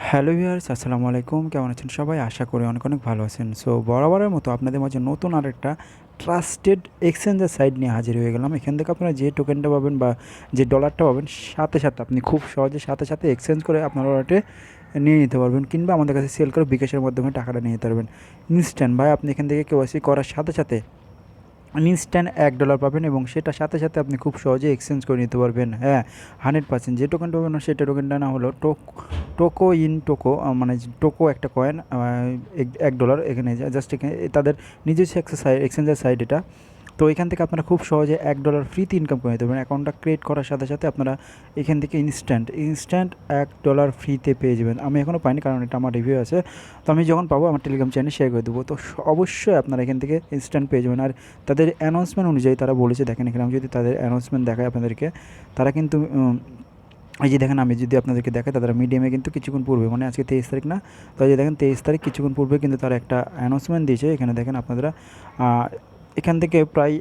Hello viewers, আসসালামু আলাইকুম। কেমন আছেন সবাই? আশা করি অনেক অনেক ভালো আছেন। সো বরাবরের মতো আপনাদের মাঝে নতুন আরেকটা ট্রাস্টেড এক্সচেঞ্জের সাইট নিয়ে হাজির হয়ে গেলাম। এখান থেকে আপনারা যে টোকেনটা পাবেন বা যে ডলারটা পাবেন, সাথে সাথে আপনি খুব সহজে সাথে সাথে এক্সচেঞ্জ করে আপনার ওয়ালেটে নিয়ে নিতে পারবেন, কিংবা আমাদের কাছে সেল করে বিকাশের মাধ্যমে টাকাটা নিয়ে নিতে পারবেন ইনস্ট্যান্ট। ভাই, আপনি এখান থেকে কেওয়াইসি করার সাথে সাথে ইনস্ট্যান্ট $1 পাবেন এবং সেটা সাথে সাথে আপনি খুব সহজে এক্সচেঞ্জ করে নিতে পারবেন। হ্যাঁ, 100% যে টোকেনটা পাবেন সেটা টোকেনটা না হলো টোকো ইন টোকো, মানে টোকো একটা কয়েন, $1 এখানে জাস্ট এখানে তাদের নিজস্ব এক্সচেঞ্জের সাইট এটা। তো এখান থেকে আপনারা খুব সহজে $1 ফ্রিতে ইনকাম করে নিতে পারবেন। অ্যাকাউন্টটা ক্রিয়েট করার সাথে সাথে আপনারা এখান থেকে ইনস্ট্যান্ট $1 ফ্রিতে পেয়ে যাবেন। আমি এখনও পাইনি, কারণ এটা আমার রিভিউ আছে। তো আমি যখন পাবো আমার টেলিগ্রাম চ্যানেলে শেয়ার করে দেবো। তো অবশ্যই আপনারা এখান থেকে ইনস্ট্যান্ট পেয়ে যাবেন। আর তাদের অ্যানাউন্সমেন্ট অনুযায়ী তারা বলেছে, দেখেন এখানে আমি যদি তাদের অ্যানাউন্সমেন্ট দেখাই আপনাদেরকে, তারা কিন্তু এই যে দেখেন, আমি যদি আপনাদেরকে দেখাই, তারা মিডিয়ামে কিন্তু কিছুক্ষণ পূর্বে, মানে আজকে 23 তারিখ না, তো এই যে দেখেন 23 তারিখ কিছুক্ষণ পূর্বে কিন্তু তারা একটা অ্যানাউন্সমেন্ট দিয়েছে। এখানে দেখেন আপনারা এখান থেকে প্রায়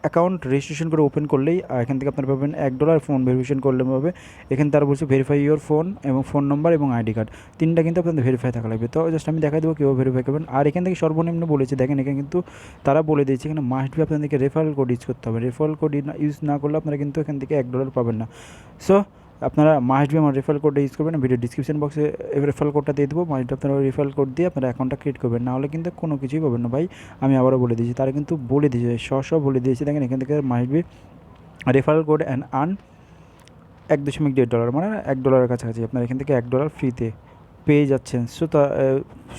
অ্যাকাউন্ট রেজিস্ট্রেশন করে ওপেন করলেই এখান থেকে আপনারা পাবেন $1, ফোন ভেরিফিকেশন করলে পাবে। এখানে তারা বলছে ভেরিফাই ইওর ফোন এবং ফোন নম্বর এবং আইডি কার্ড, তিনটা কিন্তু আপনাদের ভেরিফাই থাকা লাগবে। তো জাস্ট আমি দেখাই দেবো কীভাবে ভেরিফাই করবেন। আর এখান থেকে সর্বনিম্ন বলেছে, দেখেন এখানে কিন্তু তারা বলে দিয়েছে এখানে মাস্ট বি আপনাদেরকে রেফারেল কোড ইউজ করতে হবে। রেফারেল কোড ইউজ না করলে আপনারা কিন্তু এখান থেকে $1 পাবেন না। সো আপনারা মাস্ট বি আমার রেফারেল কোডটা ইউজ করবেন। ভিডিও ডিসক্রিপশন বক্সে রেফারেল কোডটা দিয়ে দেবো। মাস্ট বি আপনারা রেফারেল কোড দিয়ে আপনারা অ্যাকাউন্টটা ক্রিয়েট করবেন, না হলে কিন্তু কোনো কিছুই পাবেন না। ভাই, আমি আবারও বলে দিয়েছি, তারা কিন্তু বলে দিয়েছে, সব বলে দিয়েছে। দেখেন এখান থেকে must be referral code and earn $1.1, মানে $1 কাছাকাছি আপনারা এখান থেকে $1 ফ্রিতে পেয়ে যাচ্ছেন।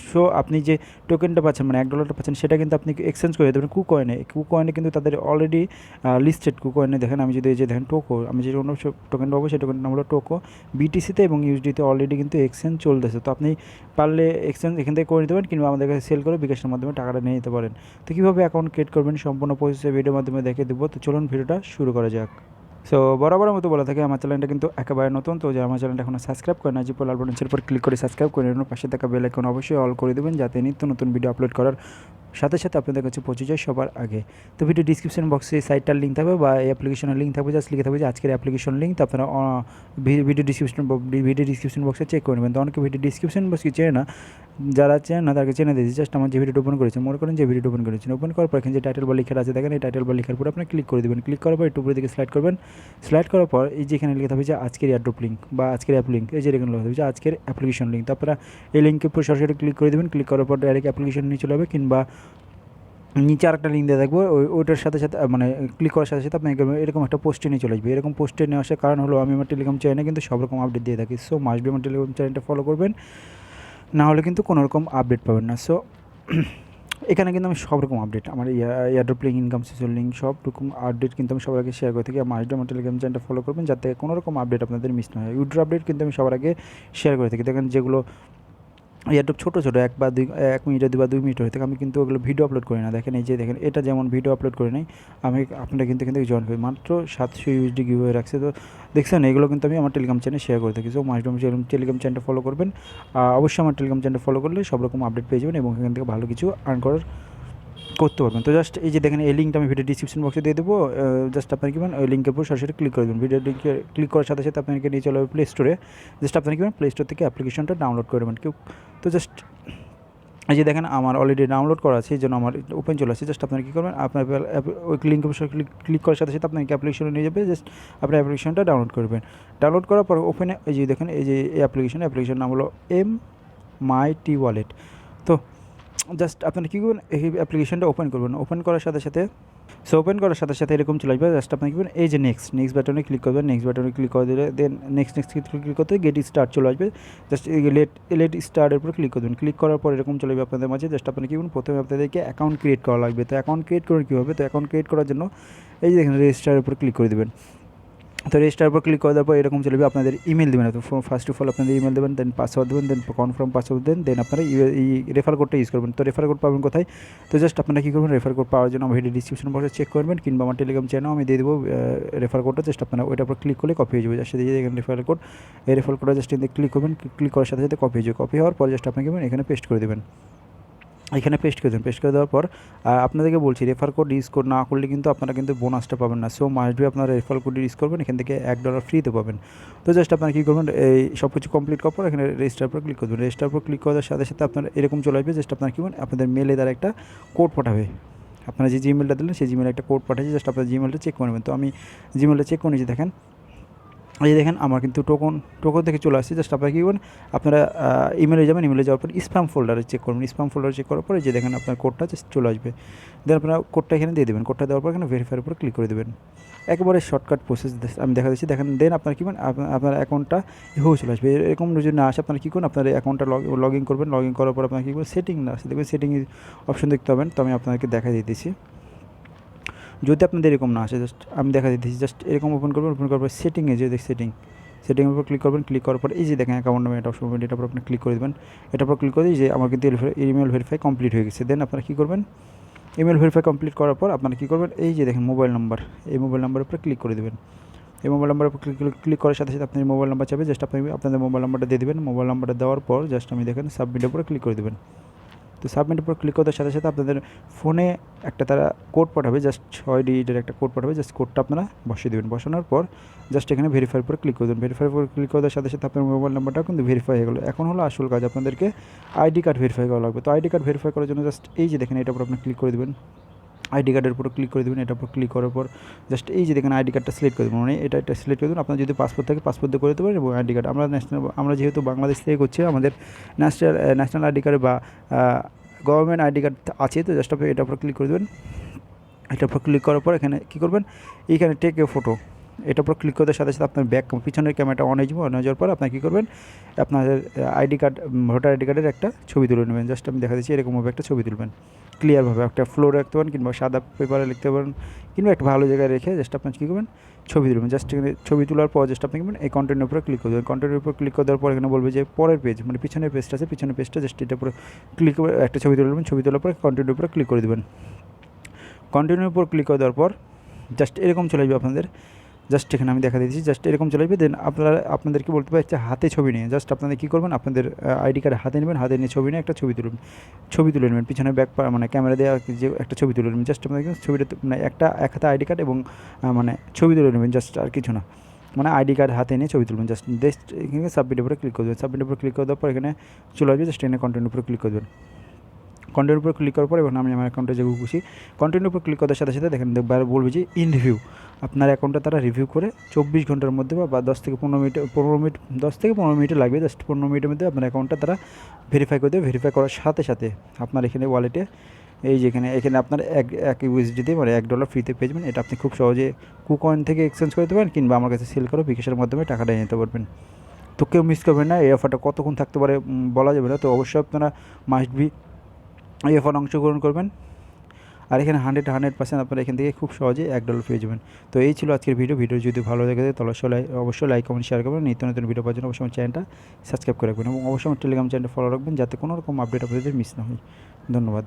সো আপনি যে টোকেনটা পাচ্ছেন, মানে $1 পাচ্ছেন, সেটা কিন্তু আপনি এক্সচেঞ্জ করে দেবেন কুকয়েনে কিন্তু তাদের অলরেডি লিস্টেড কুকয়েনে। দেখেন আমি যদি এই যে দেখেন টোকো, আমি যে অন্য টোকেন পাবো সেই টোকেনটা নাম হলো টোকো। বিটিসিতে এবং ইউএসডিতে অলরেডি কিন্তু এক্সচেঞ্জ চলতেছে। তো আপনি পারলে এক্সচেঞ্জ এখান থেকে করে নিতে পারেন, কিংবা আমাদের কাছে সেল করে বিকাশের মাধ্যমে টাকাটা নিয়ে নিতে পারেন। তো কীভাবে অ্যাকাউন্ট ক্রিয়েট করবেন সম্পূর্ণ প্রসেসে ভিডিওর মাধ্যমে দেখে দেবো। তো চলুন ভিডিওটা শুরু করা যাক। সো বরাবরের মতো বলা থাকে, আমার চ্যানেলটা কিন্তু একেবারে নতুন। তো যে আমার চ্যানেলটা এখনো সাবস্ক্রাইব করে না, যে লাল বাটনের উপর ক্লিক করে সাবস্ক্রাইব করে নিন, পাশে থাকা বেল আইকন অবশ্যই অল করে দেবেন, যাতে নিত্য নতুন ভিডিও আপলোড করার সাথে সাথে আপনাদের কাছে পৌঁছে যায় সবার আগে। তো ভিডিও ডিসক্রিপশন বক্সে এই সাইটটার লিঙ্ক থাকবে বা এই অ্যাপ্লিকেশনের লিঙ্ক থাকবে, জাস্ট লিখে থাকবে যে আজকের অ্যাপ্লিকেশন লিঙ্ক। তো আপনারা ভিডিও ডিসক্রিপশন বক্সে চেক করে নেবেন। তো অনেকে ভিডিও ডিসক্রিপশন বক্সে চেনে না, যারা চেনে না তাদেরকে চেনে দিয়েছি। জাস্ট আমার যে ভিডিওটা ওপেন করেছেন, মনে করেন যে ভিডিওটা ওপেন করেছেন, ওপেন করার পর এখানে যে টাইটেল বা লেখা আছে দেখেন, এই টাইটেল বা লেখার পর আপনি ক্লিক করে দেবেন। ক্লিক করার পর একটু উপরের দিকে স্লাইড করবেন। স্লাইড করার পর এই যে এখানে লিখে থাকবে যে আজকের এয়ারড্রপ লিঙ্ক বা আজকের অ্যাপ লিঙ্ক, এই যে এখানে লেখা থাকবে যে আজকের অ্যাপ্লিকেশন লিঙ্ক। তো আপনারা এই লিঙ্কের উপর সরাসরি ক্লিক করে দেবেন। ক্লিক করার পর ডাইরেক্ট অ্যাপ্লিকেশন নিয়ে চলে যাবে, কিংবা নিচে আরেকটা লিঙ্ক দিয়ে থাকবো, ওইটার সাথে সাথে মানে ক্লিক করার সাথে সাথে আপনি এরকম একটা পোস্টে নিয়ে চলে আসবে। এরকম পোস্টে নিয়ে আসার কারণ হলো, আমি আমার টেলিগ্রাম চ্যানেলে কিন্তু সব রকম আপডেট দিয়ে থাকি। সো মাস্ট বি আমার টেলিগ্রাম চ্যানেলটা ফলো করবেন, না হলে কিন্তু কোনো রকম আপডেট পাবেন না। সো এখানে কিন্তু আমি সব রকম আপডেট, আমার এয়ারড্রপ লিঙ্ক, ইনকাম সোর্সের লিঙ্ক, সব রকম আপডেট কিন্তু আমি সবার আগে শেয়ার করে থাকি। মাস্ট বি আমার টেলিগ্রাম চ্যানেলটা ফলো করবেন, যাতে কোনো রকম আপডেট আপনাদের মিস না হয়। উইথড্র আপডেট কিন্তু আমি সবার আগে শেয়ার করে থাকি। দেখেন যেগুলো এয়ারড্রপ ছোটো ছোটো 1 মিনিটের 2 বা 2 মিনিট হয়ে থাকে, আমি কিন্তু ওগুলো ভিডিও আপলোড করি না। দেখেন এই যে দেখেন, এটা যেমন ভিডিও আপলোড করে নেই আমি, আপনারা কিন্তু এখান থেকে জয়েন করি। মাত্র 700 USD গিভওয়ে রাখছে। তো দেখছেন, এগুলো কিন্তু আমি আমার টেলিগ্রাম চ্যানেলে শেয়ার করে থাকি। সো মাস্ট টেলিগ্রাম চ্যানেলটা ফলো করবেন। অবশ্যই আমার টেলিগ্রাম চ্যানেল ফলো করলে সব রকম আপডেট পেয়ে যাবেন এবং এখান থেকে ভালো কিছু আর্ন করতে পারবেন। তো জাস্ট এই যে দেখেন, এই লিঙ্কটা আমি ভিডিও ডিসক্রিপশন বক্সে দিয়ে দেবো। জাস্ট আপনার কি ওই লিঙ্কের উপর সরাসরি ক্লিক করে দেবেন। ভিডিও লিঙ্কে ক্লিক করার সাথে সাথে আপনাকে নিয়ে চলে যাবে প্লে স্টোরে। জাস্ট আপনার কি প্লে স্টোর থেকে অ্যাপ্লিকেশনটা ডাউনলোড করে দেবেন তো জাস্ট এই যে দেখেন, আমার অলরেডি ডাউনলোড করা আছে, এই জন্য আমার ওপেন চলে আসছে। জাস্ট আপনার কী করবেন, আপনার ওই লিঙ্কের উপর ক্লিক করার সাথে সাথে আপনাকে অ্যাপ্লিকেশনে নিয়ে যাবে। জাস্ট আপনার অ্যাপ্লিকেশনটা ডাউনলোড করবেন। ডাউনলোড করার পর ওপেনে এই যে দেখেন, এই যে এই অ্যাপ্লিকেশন নাম হলো MyT ওয়ালেট। তো জাস্ট আপনারা কী করবেন, এই অ্যাপ্লিকেশনটা ওপেন করবেন। ওপেন করার সাথে সাথে ওপেন করার সাথে সাথে এরকম চলে আসবে। জাস্ট আপনি কী করবেন, এই যে নেক্সট বাটনে ক্লিক করবেন। নেক্সট বাটনে ক্লিক করে দিলে দেন নেক্সট ক্লিক করতে গেট স্টার্ট চলে আসবে। জাস্ট এই লেট স্টার্টের উপর ক্লিক করবেন। ক্লিক করার পর এরকম চলে যাবে আপনাদের মাঝে। জাস্ট আপনি কী করবেন, প্রথমে আপনাদেরকে অ্যাকাউন্ট ক্রিয়েট করা লাগবে। তো অ্যাকাউন্ট ক্রিয়েট করার কী হবে, তো অ্যাকাউন্ট ক্রিয়েট করার জন্য এই যে দেখেন রেজিস্টারের উপর ক্লিক করে দেবেন। তো রেজিস্টার উপর ক্লিক করে দেওয়ার পর এরকম চলবে, আপনাদের ইমেল দেবেন। তো ফার্স্ট অফ অল আপনাদের ইমেল দেবেন, দেন পাসওয়ার্ড দেবেন, দেন কনফার্ম পাসওয়ার্ড দেন আপনারা এই রেফার কোডটা ইউজ করবেন। তো রেফার কোড পাবেন কোথায়, তো জাস্ট আপনারা কী করবেন, রেফার কোড পাওয়ার জন্য আমার ভিডিও ডিসক্রিপশন বক্সে চেক করবেন, কিংবা আমার টেলিগ্রাম চ্যানেল আমি দিয়ে দেবো রেফার কোডটা। জাস্ট আপনারা ওইটার উপর ক্লিক করলে কপি হয়ে যাবে। জাস্ট দিয়ে এখানে রেফার কোড, এই রেফার কোডটা জাস্ট ক্লিক করবেন। ক্লিক করার সাথে সাথে কপি হয়ে যাবে। কপি হওয়ার পর জাস্ট আপনি কী করবেন, এখানে পেস্ট করে দেবেন। এখানে পেস্ট করে দেবেন। পেস্ট করে দেওয়ার পর আপনাদেরকে বলছি রেফার কোড ইউজ না করলে কিন্তু আপনারা কিন্তু বোনাসটা পাবেন না। সো মাস্ট বি আপনারা রেফার কোড ইউজ করবেন, এখান থেকে $1 ফ্রিতে পাবেন। তো জাস্ট আপনারা কী করবেন, এই সব কিছু কমপ্লিট করার পর এখানে রেজিস্টার পর ক্লিক করবেন। রেজিস্টার পর ক্লিক করার সাথে সাথে আপনার এরকম চলে আসবে। জাস্ট আপনারা কী করবেন, আপনাদের মেলে দ্বারা একটা কোড পাঠাবে। আপনারা যে জিমেলটা দিলেন সেই জিমেলে একটা কোড পাঠাচ্ছে, জাস্ট আপনার জিমেলটা চেক করে নেবেন। তো আমি জিমেলটা চেক করে নিয়েছি, দেখেন এই দেখেন আমার কিন্তু টোকন থেকে চলে আসছে। জাস্ট আপনারা কী করবেন, আপনারা ইমেলে যাবেন, ইমেলে যাওয়ার পর স্প্যাম ফোল্ডারে চেক করবেন। স্প্যাম ফোল্ডারে চেক করার পরে যে দেখেন আপনার কোডটা জাস্ট চলে আসবে। দেন আপনারা কোডটা এখানে দিয়ে দেবেন। কোডটা দেওয়ার পর এখানে ভেরিফাইয়ের উপর ক্লিক করে দেবেন। একেবারে শর্টকাট প্রসেস আমি দেখা দিচ্ছি, দেখেন। দেন আপনার কী করেন, আপনার অ্যাকাউন্টটা এভাবে চলে আসবে। এরকম যদি না আসে আপনারা কী করুন, আপনার অ্যাকাউন্টটা লগ ইন করবেন। লগ ইন করার পর আপনার কী করবেন, সেটিং না আসে দেখবেন, সেটিং অপশন দেখতে পাবেন। তো আমি আপনাদেরকে দেখা দিতেছি। যদি আপনাদের এরকম না আসে, জাস্ট আমি দেখা দিতেছি। জাস্ট এরকম ওপেন করবেন। ওপেন করার পর সেটিংয়ে যে সেটিংয়ের উপর ক্লিক করবেন। ক্লিক করার পর এই যে দেখেন অ্যাকাউন্ট নামে এটা অপশন পাবেন, এটার উপর আপনি ক্লিক করে দেবেন। এটার উপর ক্লিক করে যে আমার কিন্তু ইমেল ভেরিফাই কমপ্লিট হয়ে গেছে। দেন আপনারা কী করবেন, ইমেল ভেরিফাই কমপ্লিট করার পর আপনারা কী করবেন, এই যে দেখেন মোবাইল নাম্বার, এই মোবাইল নাম্বারের উপরে ক্লিক করে দেবেন। এই মোবাইল নাম্বারের উপর ক্লিক করার সাথে সাথে আপনার মোবাইল নাম্বার চাবে, জাস্ট আপনি আপনাদের মোবাইল নাম্বারটা দিয়ে দেবেন। মোবাইল নাম্বারটা দেওয়ার পর জাস্ট আমি দেখেন সাবমিটের উপরে ক্লিক করে দেবেন। তো সাবমিটের উপর ক্লিক করার সাথে সাথে আপনাদের ফোনে একটা তারা কোড পাঠাবে, জাস্ট 6 ডিজিটের একটা কোড পাঠাবে। জাস্ট কোডটা আপনারা বসিয়ে দেবেন। বসানোর পর জাস্ট এখানে ভেরিফাইয়ের উপরে ক্লিক করে দেবেন। ভেরিফাইয়ের উপর ক্লিক করার সাথে সাথে আপনার মোবাইল নাম্বারটাও কিন্তু ভেরিফাই হয়ে গেলো। এখন হলো আসল কাজ, আপনাদেরকে আইডি কার্ড ভেরিফাই করা লাগবে। তো আইডি কার্ড ভেরিফাই করার জন্য জাস্ট এই যে দেখেন এটার উপর আপনি ক্লিক করে দেবেন। আইডি কার্ডের উপর ক্লিক করে দেবেন। এটার উপর ক্লিক করার পর জাস্ট এই যে দেখেন আইডি কার্ডটা সিলেক্ট করে দেবেন। মানে এটা সিলেক্ট করে দেবেন। আপনার যদি পাসপোর্ট থাকে পাসপোর্ট দিয়ে করে দিতে পারেন, এবং আইডি কার্ড আমরা যেহেতু বাংলাদেশ থেকে করছি, আমাদের ন্যাশনাল আইডি কার্ড বা গভর্নমেন্ট আইডি কার্ড আছে। তো জাস্ট আপনি এটার উপর ক্লিক করে দেবেন। এটার উপর ক্লিক করার পর এখানে কী করবেন, এইখানে টেক এ ফটো, এটার উপর ক্লিক করার সাথে সাথে আপনার পিছনের ক্যামেরাটা অন হয়ে যাবে। অন হয়ে যাওয়ার পর আপনার কী করবেন, আপনাদের আইডি কার্ড, ভোটার আইডি কার্ডের একটা ছবি তুলে নেবেন। জাস্ট আমি দেখা দিচ্ছি, এরকমভাবে একটা ছবি তুলবেন ক্লিয়ারভাবে। একটা ফ্লোরে রাখতে পারেন, কিংবা সাদা পেপারে লিখতে পারেন, কিংবা একটা ভালো জায়গায় রেখে জাস্ট আপনার কী করবেন, ছবি তুলবেন। জাস্ট এখানে ছবি তোলার পর জাস্ট আপনি এই কন্টেন্টের উপরে ক্লিক করে দেবেন। কন্টেন্টের উপর ক্লিক করে দেওয়ার পর এখানে বলবে যে পরের পেজ, মানে পিছনের পেজটা আছে, পিছনের পেজটা জাস্ট এটার উপরে ক্লিক করে একটা ছবি তুলবেন। ছবি তোলার পর কন্টেন্টের উপরে ক্লিক করে দেবেন। কন্টিনিউর উপর ক্লিক করে দেওয়ার পর জাস্ট এরকম চলে আসবে আপনাদের। জাস্ট এখানে আমি দেখা দিচ্ছি, জাস্ট এরকম চলে আসবে। দেন আপনাদেরকে বলতে পারছে হাতে ছবি নিয়ে, জাস্ট আপনাদের কী করবেন, আপনাদের আইডি কার্ড হাতে নেবেন। হাতে নিয়ে ছবি নিয়ে একটা ছবি তুলে নেবেন। পিছনে মানে ক্যামেরা দেওয়া যে একটা ছবি তুলে নেবেন। জাস্ট আপনাদের ছবিটা মানে এক হাতে আইডি কার্ড এবং মানে ছবি তুলে নেবেন, জাস্ট আর কিছু না। মানে আইডি কার্ড হাতে নিয়ে ছবি তুলবেন। জাস্ট এখানে সাবমিটের উপরে ক্লিক করে দেবেন। সাবমিটের উপরে ক্লিক করে দেওয়ার পর এখানে চলে আসবে। জাস্ট এখানে কন্টেন্টের উপরে ক্লিক করে দেবেন। কন্টেন্টের উপর ক্লিক করার পর এবং আমি আমার অ্যাকাউন্টে যে খুশি কন্টেন্টের উপর ক্লিক করার সাথে সাথে দেখেন বলবে যে ইন রিভিউ। আপনার অ্যাকাউন্টটা তারা রিভিউ করে 24 ঘন্টার মধ্যে বা 10 থেকে 15 মিনিটে লাগবে। জাস্ট 15 মিনিটের মধ্যে আপনার অ্যাকাউন্টটা তারা ভেরিফাই করে দেবে। ভেরিফাই করার সাথে সাথে আপনার এখানে ওয়ালেটে এই যেখানে আপনার এক ইউএসডিতে মানে $1 ফ্রিতে পেয়ে যাবেন। এটা আপনি খুব সহজে কুকয়েন থেকে এক্সচেঞ্জ করে দিতে পারেন, কিংবা আমার কাছে সেল করে বিকাশের মাধ্যমে টাকাটা নিতে পারবেন। তো কেউ মিস করবেন না। এই অফারটা কতক্ষণ থাকতে পারে বলা যাবে না। তো অবশ্যই আপনারা মাস্ট বি এই অফারে অংশগ্রহণ করবেন। আর এখানে 100% আপনারা এখান থেকে খুব সহজে $1 পেয়ে যাবেন। তো এই ছিল আজকের ভিডিও যদি ভালো লাগে তাহলে অবশ্যই লাইক কমেন্ট শেয়ার করবেন। নিত্য নতুন ভিডিও পাওয়ার জন্য অবশ্যই আমার চ্যানেলটা সাবস্ক্রাইব করে রাখবেন, এবং অবশ্যই আমার টেলিগ্রাম চ্যানেলটা ফলো রাখবেন, যাতে কোনো রকম আপডেট আপনাদের মিস না হয়। ধন্যবাদ।